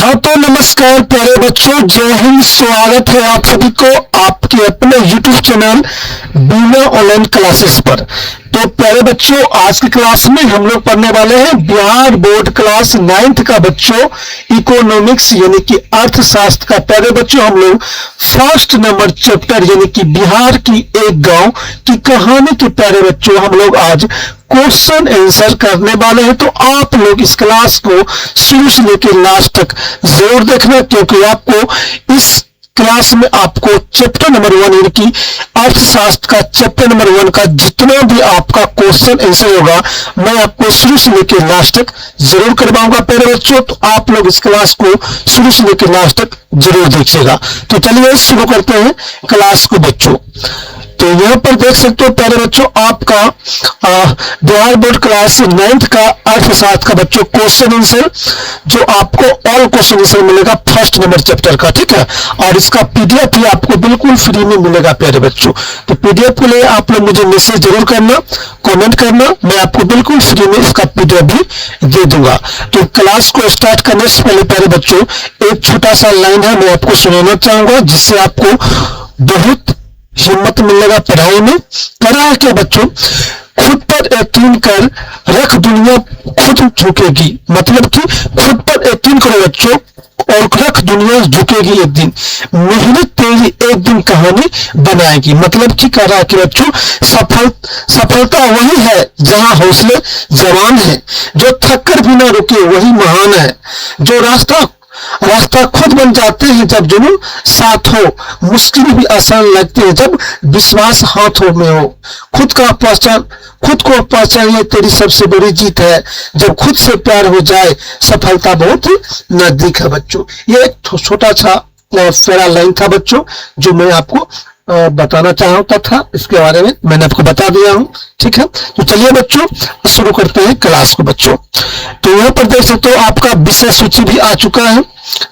हाँ तो नमस्कार प्यारे बच्चों, जय हिंद। स्वागत है आप सभी को आपके अपने YouTube चैनल बीना ऑनलाइन क्लासेस पर। तो प्यारे बच्चों, आज की क्लास में हम लोग पढ़ने वाले हैं बिहार बोर्ड क्लास 9th का बच्चों इकोनॉमिक्स यानी कि अर्थशास्त्र का। प्यारे बच्चों, हम लोग फर्स्ट नंबर चैप्टर यानी कि बिहार की एक गांव की कहानी के प्यारे बच्चों हम लोग आज क्वेश्चन आंसर करने वाले हैं। तो आप लोग इस क्लास को शुरू से लेकर लास्ट तक जरूर देखना, क्योंकि आपको इस क्लास में आपको चैप्टर नंबर 1 यानी कि अर्थशास्त्र का चैप्टर नंबर 1 का जितना भी आपका क्वेश्चन आंसर होगा मैं आपको शुरू से लेकर लास्ट तक जरूर करवाऊंगा प्यारे बच्चों। तो आप लोग इस क्लास को शुरू से लेकर लास्ट तक जरूर देखिएगा। तो चलिए शुरू करते हैं क्लास को बच्चों। तो यहाँ पर देख सकते हो प्यारे बच्चों, आपका बिहार बोर्ड क्लास 9th का अर्थशास्त्र का बच्चों क्वेश्चन आंसर जो आपको ऑल क्वेश्चन आंसर मिलेगा फर्स्ट नंबर चैप्टर का, ठीक है। और इसका पीडीएफ भी आपको बिल्कुल फ्री में मिलेगा प्यारे बच्चों। तो पीडीएफ के लिए आप लोग मुझे मैसेज जरूर करना, कमेंट करना, मैं आपको बिल्कुल फ्री में इसका पीडीएफ भी दे दूंगा। तो क्लास को स्टार्ट करने से पहले प्यारे बच्चों एक छोटा सा लाइन है मैं आपको सुनाना चाहूंगा, जिससे आपको बहुत हिम्मत मिलेगा पढ़ाई में। कह रहा है क्या बच्चों, खुद पर यकीन कर रख दुनिया खुद झुकेगी। मतलब कि खुद पर यकीन करो बच्चों और रख दुनिया झुकेगी एक दिन। मेहनत तेरी एक दिन कहानी बनाएगी। मतलब कि कह रहा है कि बच्चों सफलता वही है जहां हौसले जवान है, जो थक कर भी ना रुके वही महान है, जो रास्ता खुद बन जाते हैं जब जुनून साथ हो, मुश्किल भी आसान लगती है जब विश्वास हाथों में हो। खुद को पहचान तेरी सबसे बड़ी जीत है, जब खुद से प्यार हो जाए सफलता बहुत नजदीक है बच्चों। ये एक छोटा सा प्यारा लाइन था बच्चों जो मैं आपको बताना चाहता था। इसके बारे में मैंने आपको बता दिया हूं, ठीक है। तो चलिए बच्चों शुरू करते हैं क्लास को बच्चों। तो यहाँ पर देख सकते हो आपका विषय सूची भी आ चुका है।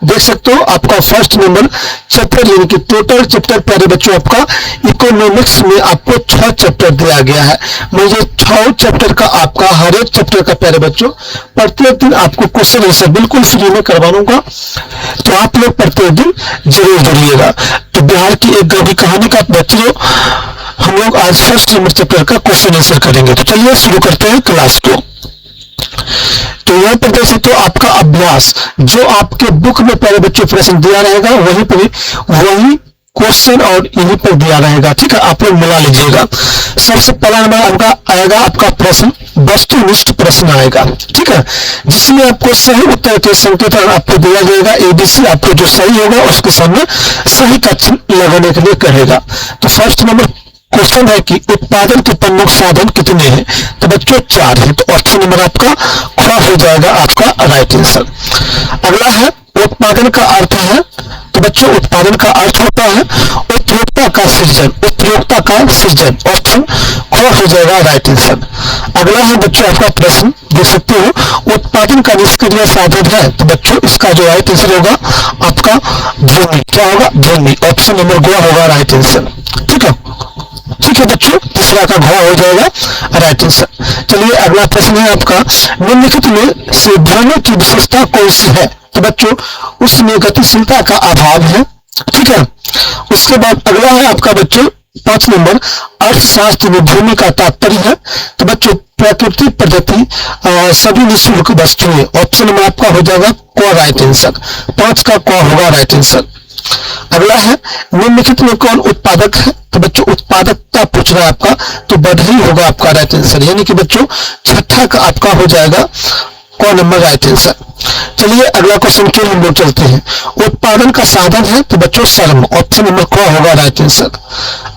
देख सकते हो आपका फर्स्ट नंबर चैप्टर यानी कि टोटल चैप्टर प्यारे बच्चों आपका इकोनॉमिक्स में आपको 6 चैप्टर दिया गया है। मैं ये 6 चैप्टर का आपका हर एक चैप्टर का प्यारे बच्चों प्रत्येक दिन आपको क्वेश्चन आंसर बिल्कुल फ्री में करवाऊंगा। तो आप लोग प्रत्येक दिन जरूर जुड़िएगा। तो बिहार की एक गांव की कहानी का बच्चों हम लोग आज फर्स्ट नंबर चैप्टर का क्वेश्चन आंसर करेंगे। तो चलिए शुरू करते हैं क्लास को। तो यहाँ पर देख सकते हो आपका अभ्यास जो आपके बुक में प्यारे बच्चों प्रश्न दिया रहेगा वही क्वेश्चन और यहीं पर दिया रहेगा, ठीक है। आप लोग मिला लीजिएगा। सबसे पहला नंबर आपका आएगा आपका प्रश्न वस्तुनिष्ठ प्रश्न आएगा, ठीक है, जिसमें आपको सही उत्तर के संकेत आपको दिया जाएगा। ABC आपको जो सही होगा उसके सामने सही का चिन्ह लगाने के लिए कहेगा। तो फर्स्ट नंबर क्वेश्चन है कि उत्पादन के प्रमुख साधन कितने हैं। तो बच्चों 4 है। तो ऑप्शन नंबर आपका ख हो जाएगा आपका राइट आंसर। अगला है उत्पादन का अर्थ है। तो बच्चों उत्पादन का अर्थ होता है उपयोगिता का सृजन। ऑप्शन ख हो जाएगा राइट आंसर। अगला है बच्चों आपका प्रश्न देख सकते हो उत्पादन का निष्क्रिय साधन है। तो बच्चों इसका जो राइट आंसर होगा आपका भूमि। क्या होगा? भूमि। ऑप्शन नंबर ग होगा राइट आंसर, ठीक है। ठीक है बच्चों, तीसरा का घ हो जाएगा राइट आंसर। चलिए अगला प्रश्न है आपका निम्नलिखित में से भूमि की विशेषता कौन सी है। तो बच्चों उसमें गतिशीलता का अभाव है, ठीक है। उसके बाद अगला है आपका बच्चों 5 नंबर अर्थशास्त्र में भूमि का तात्पर्य है। तो बच्चों प्राकृतिक पद्धति सभी निःशुल्क वस्तुएं। ऑप्शन नंबर आपका हो जाएगा क राइट आंसर। 5 का क होगा राइट आंसर। अगला है निम्नलिखित में कौन उत्पादक है। तो बच्चों उत्पादकता पूछ रहा है आपका, तो बढ़ी होगा आपका राइट आंसर। यानी कि बच्चों छठा का आपका हो जाएगा क नंबर राइट आंसर। चलिए अगला क्वेश्चन के हम लोग चलते हैं। उत्पादन का साधन है। तो बच्चों श्रम। ऑप्शन नंबर क होगा राइट आंसर।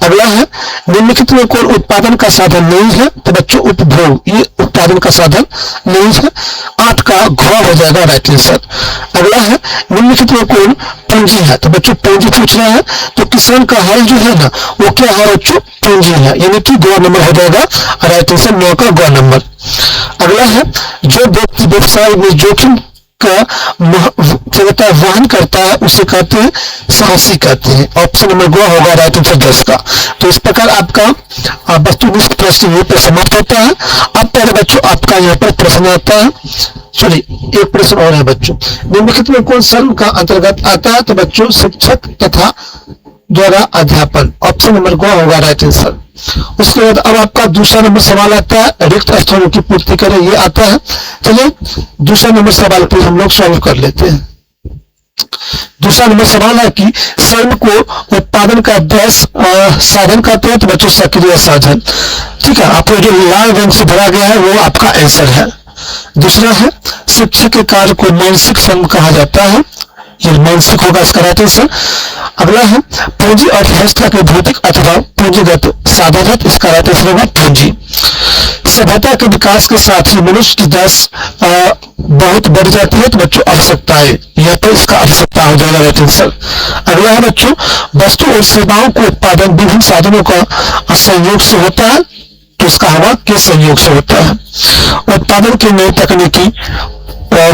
अगला है निम्नलिखित में कौन उत्पादन का साधन नहीं है। तो बच्चों उपभोग, ये उत्पादन का साधन नहीं है। 8 का घ हो जाएगा राइट आंसर। अगला है निम्नलिखित में कौन पूंजी है। तो बच्चों पूंजी पूछ रहा है, तो किसान का हल जो है ना वो क्या है बच्चों? पूंजी है, यानी कि ग नंबर हो जाएगा राइट आंसर। 9 का ग नंबर। अगला है जो व्यक्ति व्यवसाय में जोखिम का वहन करता है उसे कहते हैं साहसी कहते हैं। ऑप्शन नंबर गो होगा राइट आंसर 10 का। तो इस प्रकार आपका वस्तुनिष्ठ प्रश्न यहीं पर समाप्त होता है। अब पहले बच्चों आपका यहाँ पर प्रश्न आता है, चलिए एक प्रश्न और है बच्चों, निम्नलिखित में कौन शर्म का अंतर्गत आता है? तो बच्चों शिक्षक तथा द्वारा अध्यापन, ऑप्शन नंबर गो होगा राइट आंसर। उसके बाद अब आपका दूसरा नंबर सवाल आता है, रिक्त स्थानों की पूर्ति करें, ये आता है। चलिए दूसरा नंबर सवाल को हम लोग सॉल्व कर लेते हैं। दूसरा नंबर सवाल है कि शर्म को उत्पादन का डैश साधन कहते हैं? तो बच्चों सक्रिय साधन। ठीक है, आपको जो लाल रंग से भरा गया है वो आपका आंसर है। दूसरा है शिक्षक के कार्य को मानसिक श्रम कहा जाता है, ये मानसिक होगा इसका राइट आंसर। अगला है पूंजी अर्थव्यवस्था के भौतिक अथवा पूंजीगत साधन है, इसका राइट आंसर होगा पूंजी। सभ्यता के विकास के साथ ही मनुष्य की दस बहुत बढ़ जाती है, तो बच्चों आवश्यकताएं, यह तो इसका आवश्यकता हो जाएगा राइट आंसर। अगला है बच्चों वस्तु और सेवाओं को उत्पादन विभिन्न साधनों का संयोग से होता है, तो इसका होगा के संयोग से होता है। उत्पादन की नई तकनीकी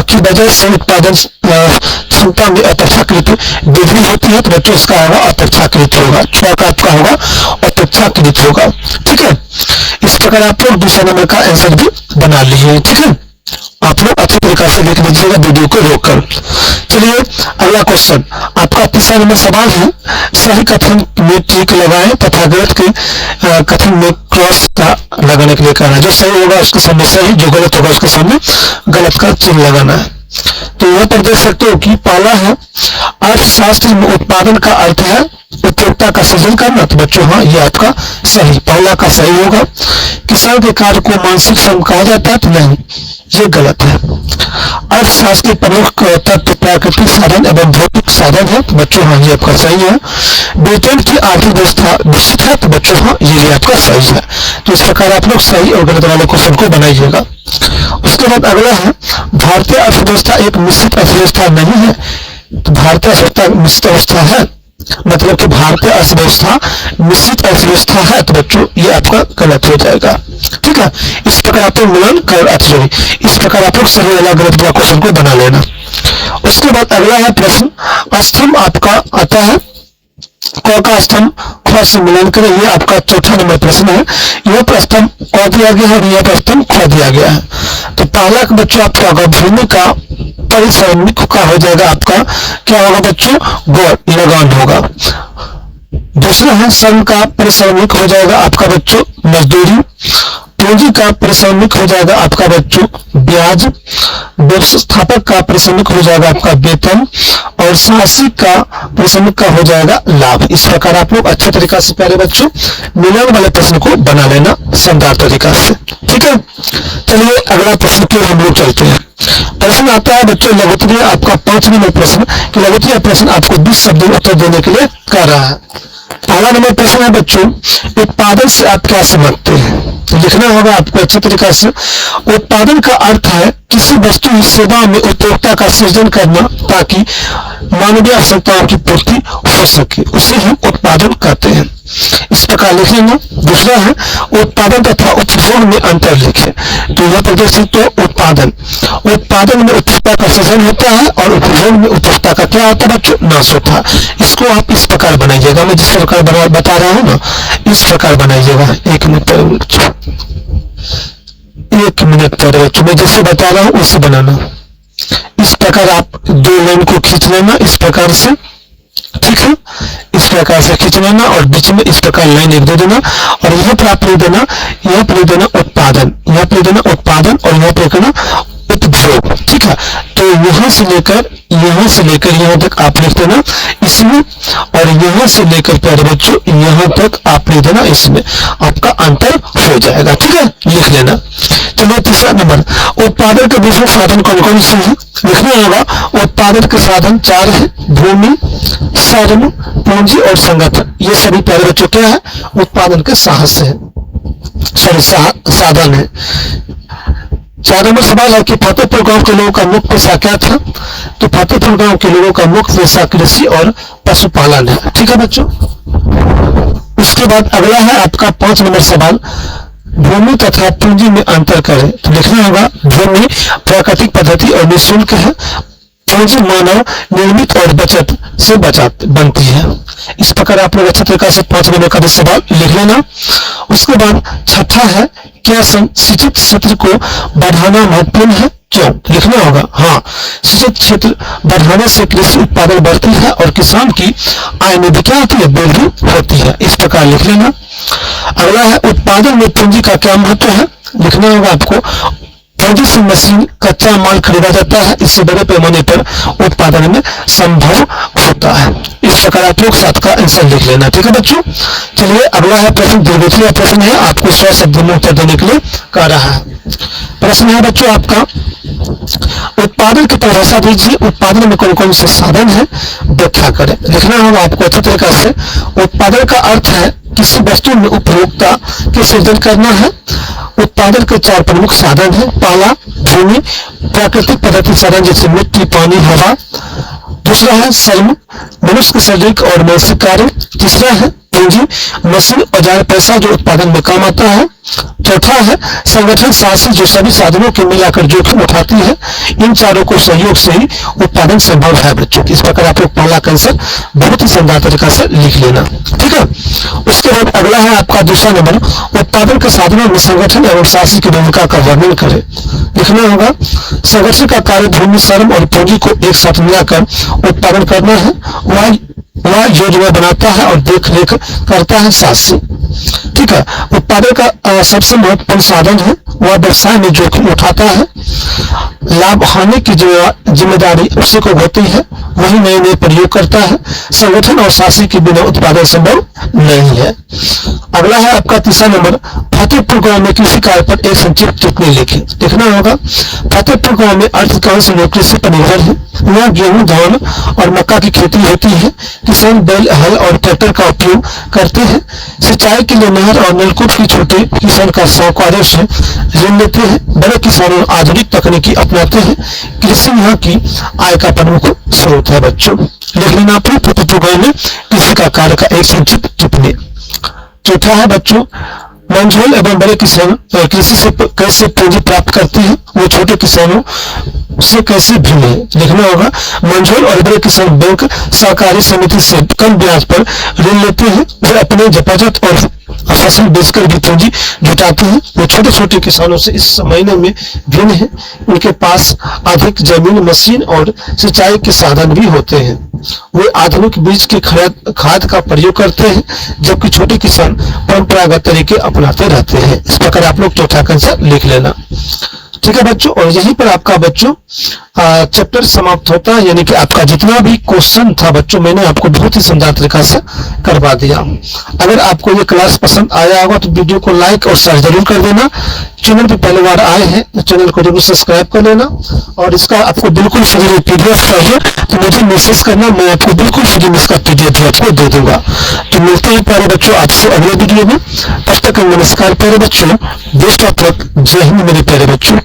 की वजह से उत्पादन क्षमता में अपेक्षाकृत वृद्धि होती है, तो बच्चों इसका होगा अपेक्षाकृत होगा, छह का आपका होगा अपेक्षाकृत होगा। ठीक है, इस प्रकार आप लोग दूसरा नंबर का आंसर भी बना लीजिए। ठीक है, आप लोग अच्छे तरीके से देख लीजिएगा वीडियो को रोककर। चलिए अगला क्वेश्चन आपका तीसरा नंबर सवाल है, सही कथन में टिक लगाएं तथा गलत के कथन में क्रॉस का लगाने के लिए कहना है। जो सही होगा उसके सामने सही, जो गलत होगा उसके सामने गलत का चिन्ह लगाना है। तो यहाँ पर देख सकते हो कि पहला है अर्थशास्त्र में उत्पादन का अर्थ है उपयोगिता का सृजन करना, तो बच्चों हाँ ये आपका सही, पहला का सही होगा। किसान के कार्य को मानसिक श्रम कहा जाता है, तो नहीं ये गलत है। अर्थशास्त्र के प्रमुख तत्व प्राकृतिक साधन एवं भौतिक साधन है, तो बच्चों हाँ ये आपका सही है। ब्रिटेन की आर्थिक व्यवस्था निश्चित है, तो बच्चों हाँ ये भी आपका सही है। तो इस प्रकार आप लोग सही और गलत वाले क्वेश्चन को बनाइएगा। उसके बाद अगला है भारतीय अर्थव्यवस्था एक मिश्रित अर्थव्यवस्था नहीं है, तो भारतीय अर्थव्यवस्था मिश्रित अवस्था है, मतलब कि भारतीय अर्थव्यवस्था मिश्रित अर्थव्यवस्था है, तो बच्चों ये आपका गलत हो जाएगा। ठीक है, इस प्रकार आप लोग मिलान कर इस प्रकार आप लोग सही वाला गलत वाला क्वेश्चन को बना लेना। उसके बाद अगला है प्रश्न, स्तंभ आपका आता है क का स्तंभ ख से मिलान करें, ये आपका चौथा नंबर प्रश्न है। यह पर स्तंभ क दिया गया है और यह पर स्तंभ ख दिया गया है। तो पहला बच्चों आपका होगा भूमि का परिश्रमिक का हो जाएगा आपका क्या होगा बच्चों, गौर लगान होगा। दूसरा है श्रम का परिश्रमिक हो जाएगा आपका बच्चों मजदूरी। पूंजी का परिश्रमिक हो जाएगा आपका बच्चों ब्याज। व्यवस्थापक का परिश्रमिक हो जाएगा आपका वेतन और साहसिक का परिश्रमिक का हो जाएगा लाभ। इस प्रकार आप लोग अच्छे तरीका से प्यारे बच्चों मिलान वाले प्रश्न को बना लेना शानदार तरीका से। ठीक है, चलिए अगला प्रश्न की ओर हम लोग चलते हैं। प्रश्न आता है बच्चों लघुत्तरीय आपका 5 नंबर प्रश्न कि लघुत्तरीय प्रश्न आपको 20 शब्दों में उत्तर देने के लिए कह रहा है। पहला नंबर प्रश्न है बच्चों उत्पादन से आप क्या समझते हैं, तो लिखना होगा आपको अच्छे तरीके से। उत्पादन का अर्थ है किसी वस्तु या सेवा में उपयोगिता का सृजन करना ताकि मानवीय आवश्यकताओं की पूर्ति हो सके, उसे हम उत्पादन कहते हैं। इस प्रकार लिख लेना। दूसरा है उत्पादन तथा उपभोग में अंतर लिखे, तो यहाँ पर देख सकते हो उत्पादन में उपभोक्ता का सृजन होता है और उपभोग में उपभोक्ता का क्या होता है बच्चों, नाश होता है। इसको आप इस प्रकार बनाइएगा, मैं जिस प्रकार बता रहा हूँ ना इस प्रकार बनाइएगा। एक मिनट बच्चों मैं जैसे बता रहा हूँ उसे बनाना। इस प्रकार आप 2 लाइन को खींच लेना इस प्रकार से। ठीक है, इस प्रकार से खींच लेना और बीच में इस प्रकार लाइन एक दे देना और यहाँ पर आप लिख देना, यहाँ पर लिख देना उत्पादन, यहाँ पर लिख देना उत्पादन और यहाँ पर लिखना उपभोग। ठीक है, तो यहाँ से लेकर यहाँ तक आप लिख देना इसमें और यहाँ से लेकर प्यारे बच्चों यहाँ तक आप लिख देना इसमें, आपका अंतर हो जाएगा। ठीक है, लिख लेना। चलिए तीसरा नंबर उत्पादन के विभिन्न साधन कौन कौन से हैं, लिखना होगा। उत्पादन के साधन 4 है, भूमि, श्रम, पूंजी और संगठन। ये सभी प्यारे बच्चों क्या है, उत्पादन के साहस है, साधन है। 4 नंबर सवाल है कि फतेहपुर गांव के लोगों का मुख्य पेशा क्या था, तो फतेहपुर गांव के लोगों का मुख्य पेशा कृषि और पशुपालन है। ठीक है बच्चों, उसके बाद अगला है आपका 5 नंबर सवाल भूमि तथा पूंजी में अंतर करें। तो लिखना होगा भूमि प्राकृतिक पद्धति और निःशुल्क है, पूंजी मानव निर्मित और बचत से बनती है। इस प्रकार आप लोग अच्छे तरीके से 5 नंबर का भी सवाल लिख लेना। उसके बाद छठा है, क्या सिंचित क्षेत्र को बढ़ाना महत्वपूर्ण है, क्यों? लिखना होगा हाँ, सिंचित क्षेत्र बढ़ाने से कृषि उत्पादन बढ़ती है और किसान की आय में भी क्या होती है, वृद्धि होती है। इस प्रकार लिख लेना। अगला है, उत्पादन में पूंजी का क्या महत्व है। लिखना होगा आपको, पूंजी से मशीन कच्चा माल खरीदा जाता है, इससे बड़े पैमाने पर उत्पादन में संभव होता है। इस प्रकार आप लोग 7 का आंसर लिख लेना। ठीक है बच्चों, चलिए अगला है प्रश्न, द्विगुणीय प्रश्न है, आपको 100 शब्दों में उत्तर देने के लिए कह रहा है। प्रश्न है बच्चों आपका, उत्पादन की परिभाषा दीजिए, उत्पादन में कौन कौन से साधन है, व्याख्या करें। लिखना होगा आपको अच्छे तरीके से। उत्पादन का अर्थ है किसी वस्तु में उपभोक्ता के सृजन करना है। उत्पादन के 4 प्रमुख साधन हैं। पहला, भूमि प्राकृतिक पद्धति साधन जैसे मिट्टी, पानी, हवा। दूसरा है श्रम, मनुष्य के शारीरिक और मानसिक कार्य। तीसरा है पूंजी, मशीन, औजार, पैसा जो उत्पादन में काम आता है। चौथा है संगठन साहसी जो सभी साधनों के मिलाकर जोखिम उठाती है। इन चारों को सहयोग से ही उत्पादन संभव है बच्चों। इस प्रकार आप लोग पहला आंसर बहुत ही शानदार तरीका से लिख लेना। ठीक है, उसके बाद अगला है आपका दूसरा नंबर, उत्पादन के साधनों में संगठन एवं साहसी की भूमिका का वर्णन करें। लिखना होगा, संगठन का कार्य भूमि, श्रम और पूंजी को एक साथ मिलाकर उत्पादन करना है। वह योजना बनाता है और देख रेख करता है साहसी। ठीक है, उत्पादन का सबसे महत्वपूर्ण साधन है, वह व्यवसाय में जोखिम उठाता है। लाभ हानि की जिम्मेदारी उसी को होती है, वही नए नए प्रयोग करता है। संगठन और साहसी के बिना उत्पादन संभव नहीं है। अगला है आपका तीसरा नंबर, फतेहपुर गांव में कृषि कार्य पर एक संक्षिप्त टिप्पणी लिखें। लिखना होगा, फतेहपुर गांव में अधिकांश लोग कृषि पर निर्भर है। यहाँ गेहूं, धान और मक्का की खेती होती है। किसान बैल, हल और ट्रैक्टर का उपयोग करते हैं। सिंचाई के लिए नहर और नलकूप की छोटे किसान का साहूकारों से ऋण लेते हैं। बड़े किसानों आधुनिक तकनीकी अपनाते हैं। कृषि यहाँ की आय का प्रमुख स्रोत है बच्चों। लिख लेना आप फतेहपुर गांव में कृषि का कार्य का एक संक्षिप्त टिप्पणी। चौथा है बच्चों, मंझोल एवं बड़े किसान कृषि से कैसे पूंजी प्राप्त करते हैं, वो छोटे किसानों से कैसे भिन्न है। लिखना होगा, मंझोल और बड़े किसान बैंक सहकारी समिति से कम ब्याज पर ऋण लेते हैं। वे अपने जपाजत और फसल बेचकर भी पूंजी जुटाते हैं। वो छोटे छोटे किसानों से इस महीने में भिन्न है। उनके पास अधिक जमीन, मशीन और सिंचाई के साधन भी होते हैं। वे आधुनिक बीज के खाद का प्रयोग करते हैं, जबकि छोटे किसान परंपरागत तरीके अपनाते रहते हैं। इस प्रकार आप लोग चौथा आंसर लिख लेना। ठीक है बच्चों, और यहीं पर आपका बच्चों चैप्टर समाप्त होता है, यानी कि आपका जितना भी क्वेश्चन था बच्चों मैंने आपको बहुत ही शानदार तरीका से करवा दिया। अगर आपको ये क्लास पसंद आया होगा तो वीडियो को लाइक और शेयर जरूर कर देना। चैनल पे पहली बार आए हैं तो चैनल को जरूर सब्सक्राइब कर लेना। और इसका आपको बिल्कुल फ्री पीडीएफ चाहिए तो मुझे मैसेज करना, मैं आपको बिल्कुल फ्री में इसका पीडीएफ भी आपको दे दूंगा। तो मिलते हैं प्यारे बच्चों आपसे अगले वीडियो में। तब तक नमस्कार प्यारे बच्चों, बेस्ट ऑफ लक, जय हिंद मेरे प्यारे बच्चों।